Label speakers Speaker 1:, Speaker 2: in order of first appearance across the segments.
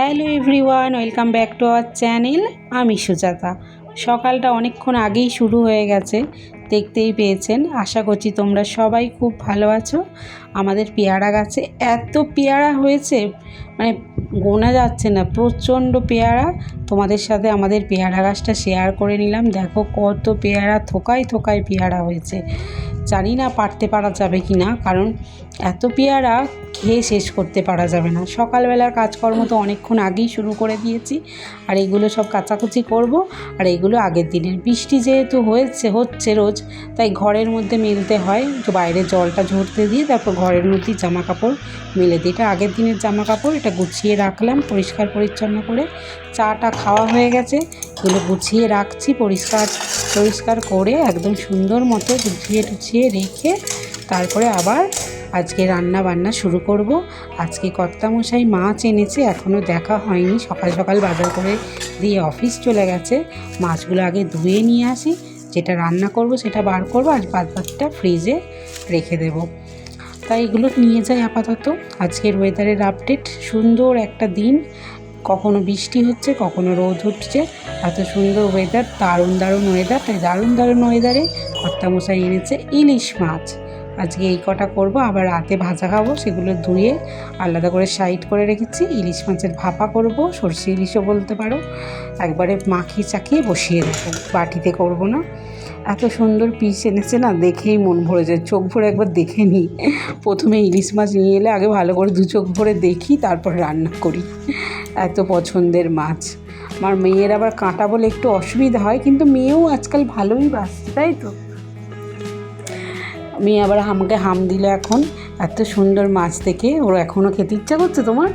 Speaker 1: Hello everyone, welcome back to our channel. আমি সুজাতা। সকালটা অনেকক্ষণ আগেই শুরু হয়ে গেছে, দেখতেই পেয়েছেন। আশা করছি তোমরা সবাই খুব ভালো আছো। আমাদের পেয়ারা গাছে এত পেয়ারা হয়েছে, মানে গোনা যাচ্ছে না, প্রচণ্ড পেয়ারা। তোমাদের সাথে আমাদের পেয়ারা গাছটা শেয়ার করে নিলাম। দেখো কত পেয়ারা, থোকায় থোকায় পেয়ারা হয়েছে। জানি না পারতে পারা যাবে কি না, কারণ এত পেয়ারা খেয়ে শেষ করতে পারা যাবে না। সকালবেলার কাজকর্ম তো অনেকক্ষণ আগেই শুরু করে দিয়েছি, আর এগুলো সব কাচাকুচি করব। আর এগুলো আগের দিনের বৃষ্টি যেহেতু হচ্ছে রোজ, তাই ঘরের মধ্যে মেলতে হয়। তো বাইরে জলটা ঝরতে দিয়ে তারপর ঘরের মধ্যেই জামা কাপড় মেলে দিই। এটা আগের দিনের জামা কাপড়, এটা গুছিয়ে রাখলাম পরিষ্কার পরিচ্ছন্ন করে। চাটা খাওয়া হয়ে গেছে, এগুলো গুছিয়ে রাখছি পরিষ্কার করে একদম সুন্দর মতো গুছিয়ে রেখে তারপরে আবার আজকে রান্না বান্না শুরু করব। আজকে কর্তামশাই মাছ এনেছে, এখনও দেখা হয়নি। সকাল সকাল বাজার করে দিয়ে অফিস চলে গেছে। মাছগুলো আগে ধুয়ে নিয়ে আসি, যেটা রান্না করব সেটা বার করব, আর বাদবাকিটা ফ্রিজে রেখে দেব। তাই এগুলো নিয়ে যাই আপাতত। আজকের ওয়েদারের আপডেট, সুন্দর একটা দিন। কখনো বৃষ্টি হচ্ছে, কখনো রোদ উঠছে। এত সুন্দর ওয়েদার, দারুণ ওয়েদার। তাই দারুণ ওয়েদারে কর্তামশাই এনেছে ইলিশ মাছ। আজকে এই কটা করব, আবার রাতে ভাজা খাবো। সেগুলো ধুয়ে আলাদা করে সাইড করে রেখেছি। ইলিশ মাছের ভাপা করব, সরষে ইলিশও বলতে পারো। একবারে মাখিয়ে চাকিয়ে বসিয়ে দেবো, বাটিতে করব না। এত সুন্দর পিস এনেছে না, দেখেই মন ভরে যায়। চোখ ভরে একবার দেখে নিই। প্রথমে ইলিশ মাছ নিয়ে এলে আগে ভালো করে দু চোখ ভরে দেখি, তারপর রান্না করি। এত পছন্দের মাছ। আমার মেয়ের আবার কাঁটা বলে একটু অসুবিধা হয়, কিন্তু মেয়েও আজকাল ভালোই বাসছে, তাই তো। মেয়ে আবার আমাকে হাম দিল এখন, এত সুন্দর মাছ দেখে। ওর এখনও খেতে ইচ্ছা করছে। তোমার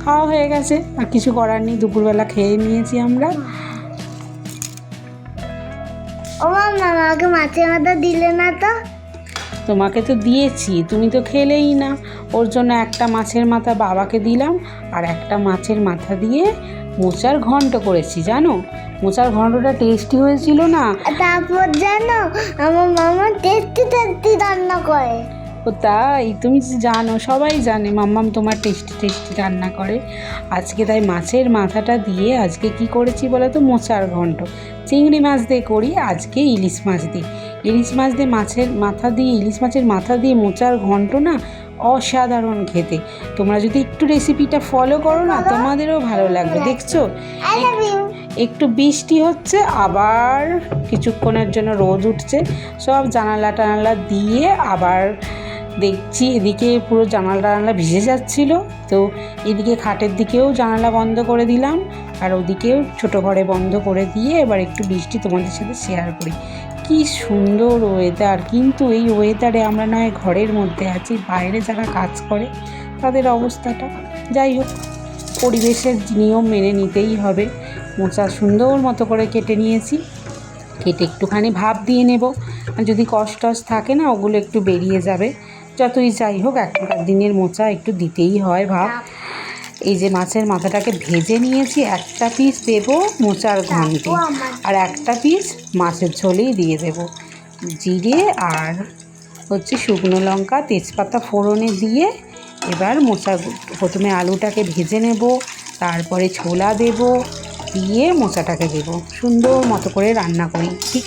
Speaker 1: খাওয়া হয়ে গেছে, আর কিছু করার নেই। দুপুরবেলা খেয়ে নিয়েছি আমরা।
Speaker 2: ও মামা, আমাকে মাছের মাথা দিলে না তো?
Speaker 1: তোমাকে তো দিয়েছি, তুমি তো খেলেই না। ওর জন্য একটা মাছের মাথা বাবাকে দিলাম, আর একটা মাছের মাথা দিয়ে মোচার ঘন্ট করেছি। জানো, মোচার ঘন্টটা টেস্টি হয়েছিল না?
Speaker 2: তারপর জানো, আমার মামা টেস্টি রান্না করে।
Speaker 1: ও তাই? তুমি জানো, সবাই জানে মাম্মাম তোমার টেস্টি রান্না করে। আজকে তাই মাছের মাথাটা দিয়ে আজকে কি করেছি বলো তো? মোচার ঘন্ট। চিংড়ি মাছ দিয়ে করি, আজকে ইলিশ মাছ দিই। ইলিশ মাছ দিয়ে ইলিশ মাছের মাথা দিয়ে মোচার ঘন্ট না, অসাধারণ খেতে। তোমরা যদি একটু রেসিপিটা ফলো করো না, তোমাদেরও ভালো লাগবে। দেখছো, একটু বৃষ্টি হচ্ছে, আবার কিছুক্ষণের জন্য রোদ উঠছে। সব জানালা দিয়ে আবার দেখছি এদিকে পুরো জানালা ভিজে যাচ্ছিল। তো এদিকে খাটের দিকেও জানালা বন্ধ করে দিলাম, আর ওদিকেও ছোটো ঘরে বন্ধ করে দিয়ে এবার একটু বৃষ্টি তোমাদের সাথে শেয়ার করি। কি সুন্দর ওয়েদার! কিন্তু এই ওয়েদারে আমরা নয় ঘরের মধ্যে আছি, বাইরে যারা কাজ করে তাদের অবস্থাটা, যাই হোক, পরিবেশের নিয়ম মেনে নিতেই হবে। মোচা সুন্দর মতো করে কেটে নিয়েছি। কেটে একটুখানি ভাপ দিয়ে নেব, আর যদি কষ্ট থাকে না, ওগুলো একটু বেরিয়ে যাবে। যতই যাই হোক, এখনকার দিনের মোচা একটু দিতেই হয় ভাপ। এই যে মাছের মাথাটাকে ভেজে নিয়েছি, একটা পিস দেবো মোচার ঘন্টে, আর একটা পিস মাছের ঝোলেই দিয়ে দেব। জিরে আর শুকনো লঙ্কা তেজপাতা ফোড়নে দিয়ে এবার প্রথমে আলুটাকে ভেজে নেব, তারপরে ছোলা দেব, দিয়ে মোচাটাকে দেব, সুন্দর মতো করে রান্না করি। ঠিক